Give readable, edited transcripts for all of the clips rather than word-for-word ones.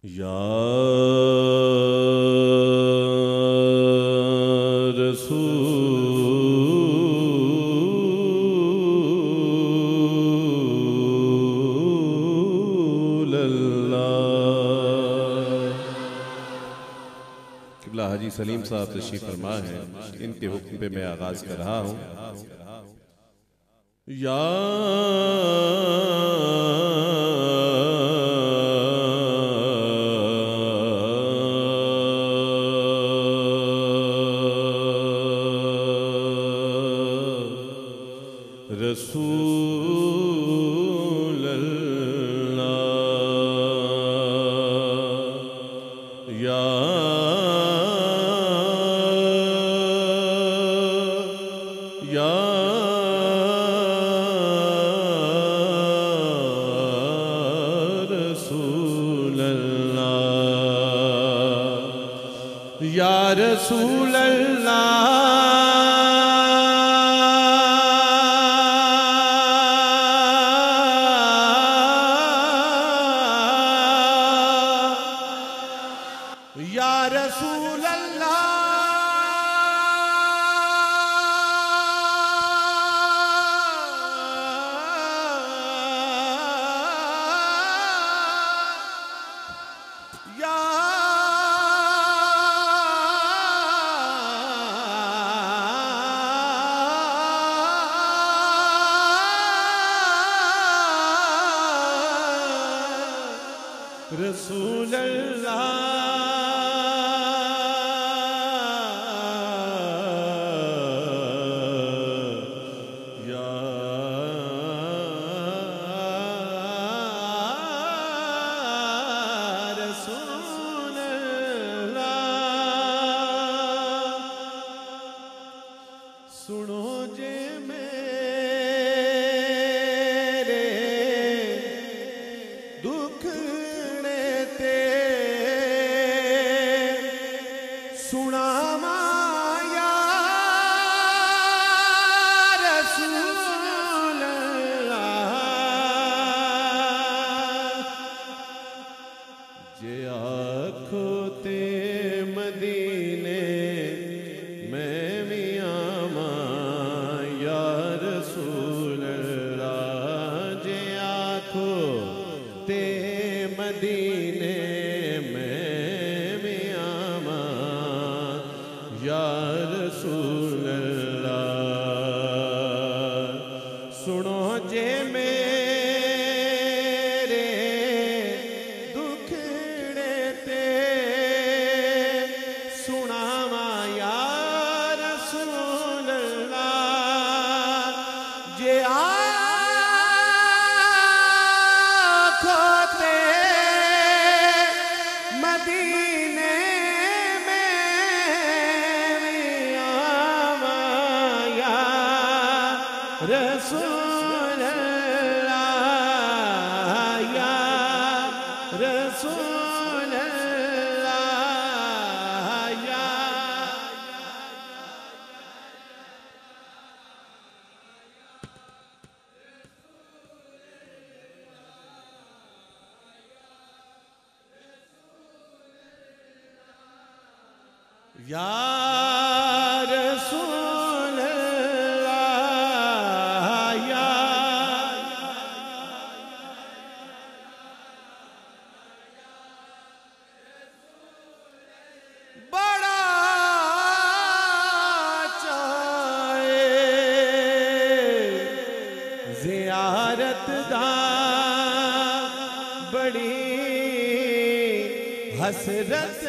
या रसूल अल्लाह। क़िबला हाजी सलीम साहब तशरीफ़ फरमा है, इनके हुक्म पे मैं आगाज़ कर रहा हूँ। या रसूल अल्लाह। या रसूल अल्लाह। या रसूल अल्लाह। या रसूल अल्लाह। या रसूल अल्लाह। सुनो जे मेरे दुखड़े ते सुना माया रसूल अल्लाह। जे आखो ते मदीने मैं मदीने में मियामा या रसूल अल्लाह। सुनो जे मेरे दुखड़े ते सुनावा या रसूल अल्लाह। जे मदीने में आवा या रसूल अल्लाह। या रसूल अल्लाह। या या रसूल अल्लाह। या बड़ा चाहे ज़ियारत दा बड़ी हसरत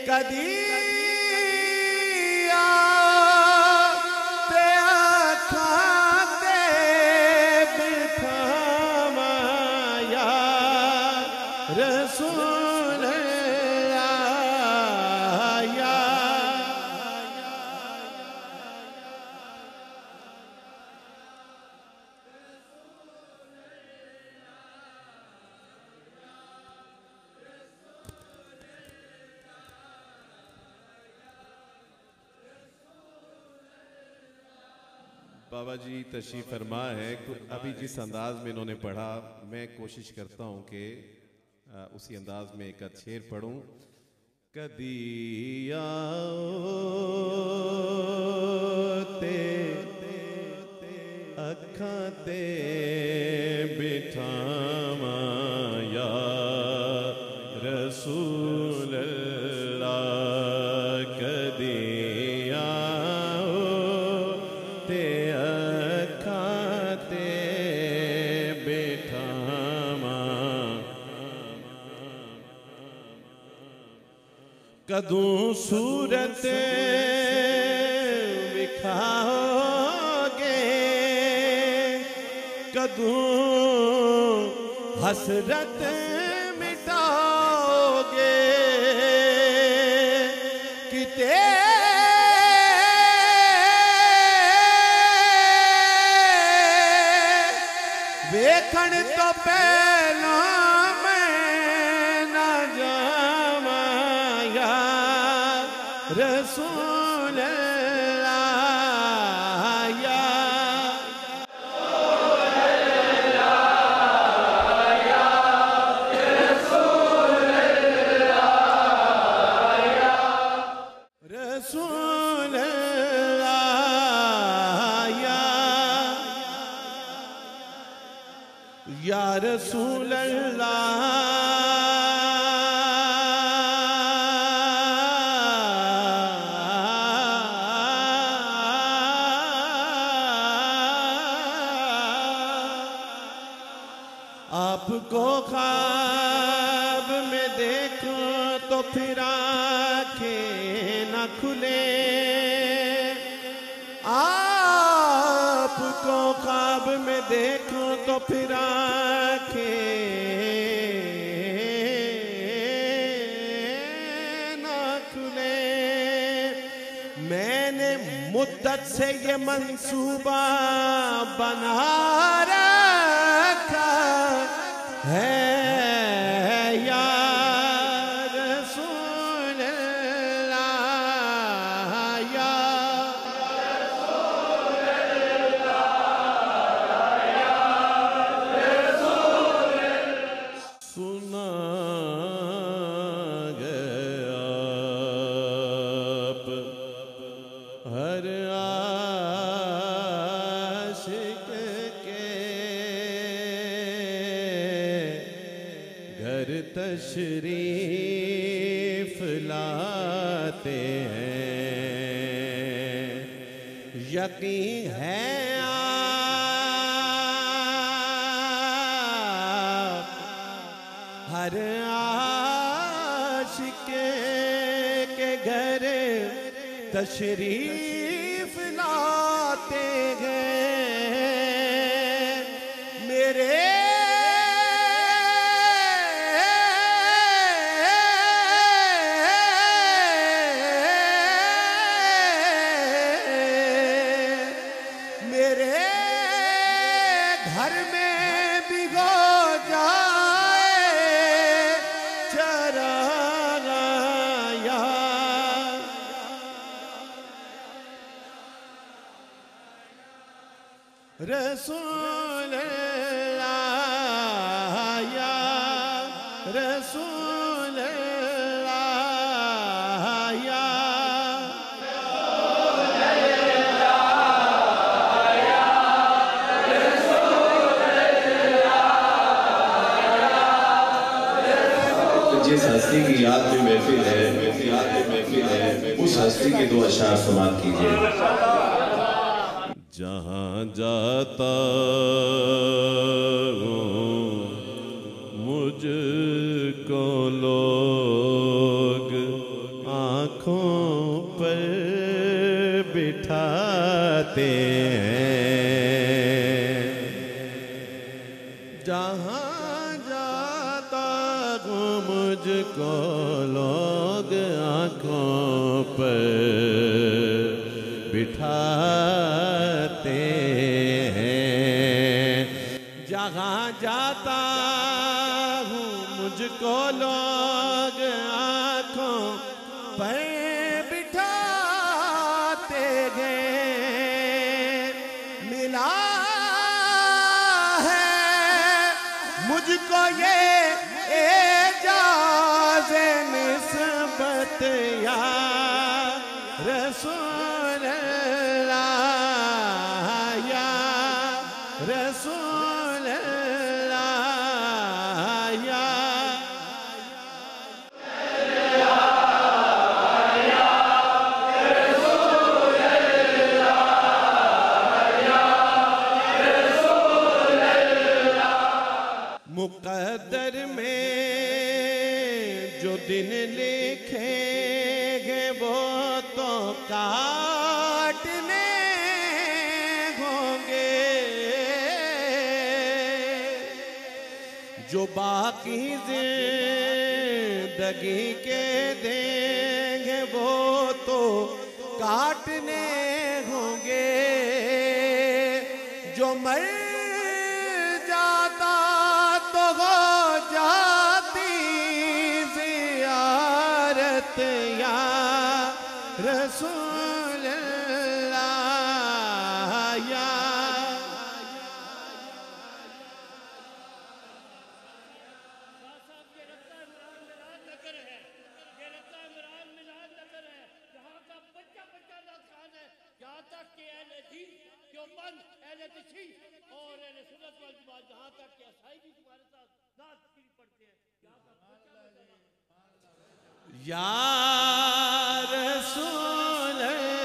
कदी ते आँखां ते बिठावा या रसूल अल्लाह। या बाबा जी तशरीफ फरमा है। अभी जिस अंदाज में इन्होंने पढ़ा, मैं कोशिश करता हूँ कि उसी अंदाज में एक शेर पढ़ूं। कदी आओ ते अखा ते बिठावा या रसूल अल्लाह। कदी आओ ते अखा ते बिठावा, कदूं सूरत विखाओगे, कदूं हसरत मिटाओगे, किते वेखण तो पहला रसूल अल्लाह या रसूल अल्लाह, रसूल अल्लाह या रसूल अल्लाह। आपको ख्वाब में देखो तो फिर आँखें न खुले, आपको ख्वाब में देखो तो फिर आँखें न खुले। मैंने मुद्दत से ये मंसूबा बना रखा है या रसूल अल्लाह या रसूल अल्लाह या रसूल अल्लाह। सुना गया आप हर आशिक के घर तशरीफ लाते हैं। यकीन है आप हर आशिक के घर तशरीफ लाते हैं। मेरे घर में भिगो जाए चरागा या रसूल अल्लाह या रसूल अल्लाह या जिस हस्ती की याद में महफिल है, उस हस्ती के दो अशआर समाप्त कीजिए। जहाँ जाता हूँ मुझको लोग आँखों पर बिठाते हैं। जहाँ जाता हूँ मुझको लोग आँखों पर बिठाते हैं। जहाँ जाता हूँ मुझको लोग आँखों पर बिठाते हैं। मुझको ये एजाज़ निस्बत या रसूल अल्लाह या रसूल अल्लाह या मुक़द्दर में जो दिन लिखेंगे वो तो काटने होंगे, जो बाकी जिंदगी के देंगे वो तो काटने होंगे, जो मर जाता तो हो जाती ज़ियारत या रसूल अल्लाह या और सुन्नत वल जमात जहां तक कि ईसाई भी तुम्हारे साथ नात शरीफ पढ़ते हैं, या रसूल अल्लाह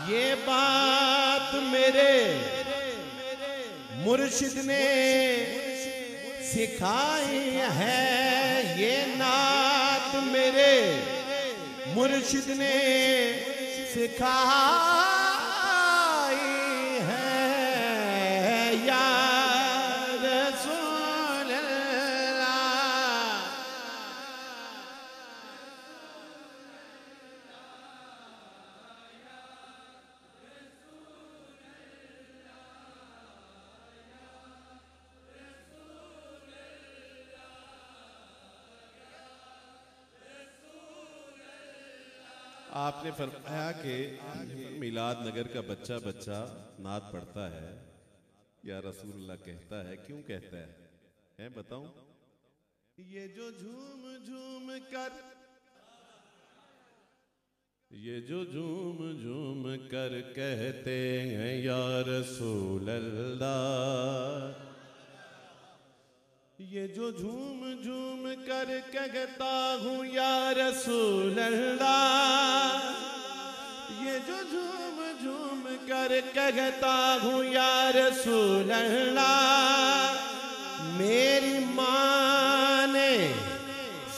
ये बात मेरे मुर्शिद ने सिखाई है, ये नात मेरे मुर्शिद ने सिखाई है, या रसूल अल्लाह आपने फरमाया कि मिलाद नगर का बच्चा बच्चा नात पढ़ता है या रसूलुल्लाह कहता है, क्यों कहता है बताऊं? ये जो झूम झूम कर कहते हैं या रसूल अल्लाह, ये जो झूम झूम कर कहता हूँ या रसूल अल्लाह, ये जो झूम झूम कर कहता हूँ या रसूल अल्लाह, मेरी माँ ने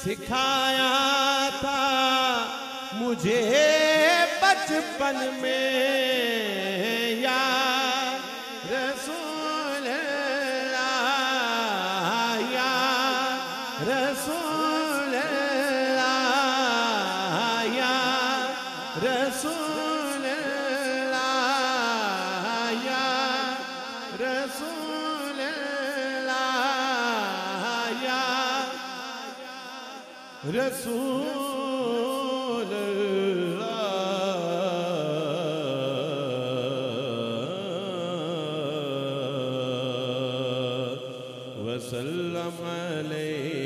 सिखाया था मुझे बचपन में, या रसूल रसूल अल्लाह या रसूल अल्लाह या रसूल अल्लाह या रसूल अल्लाह वसल्लम अलैहि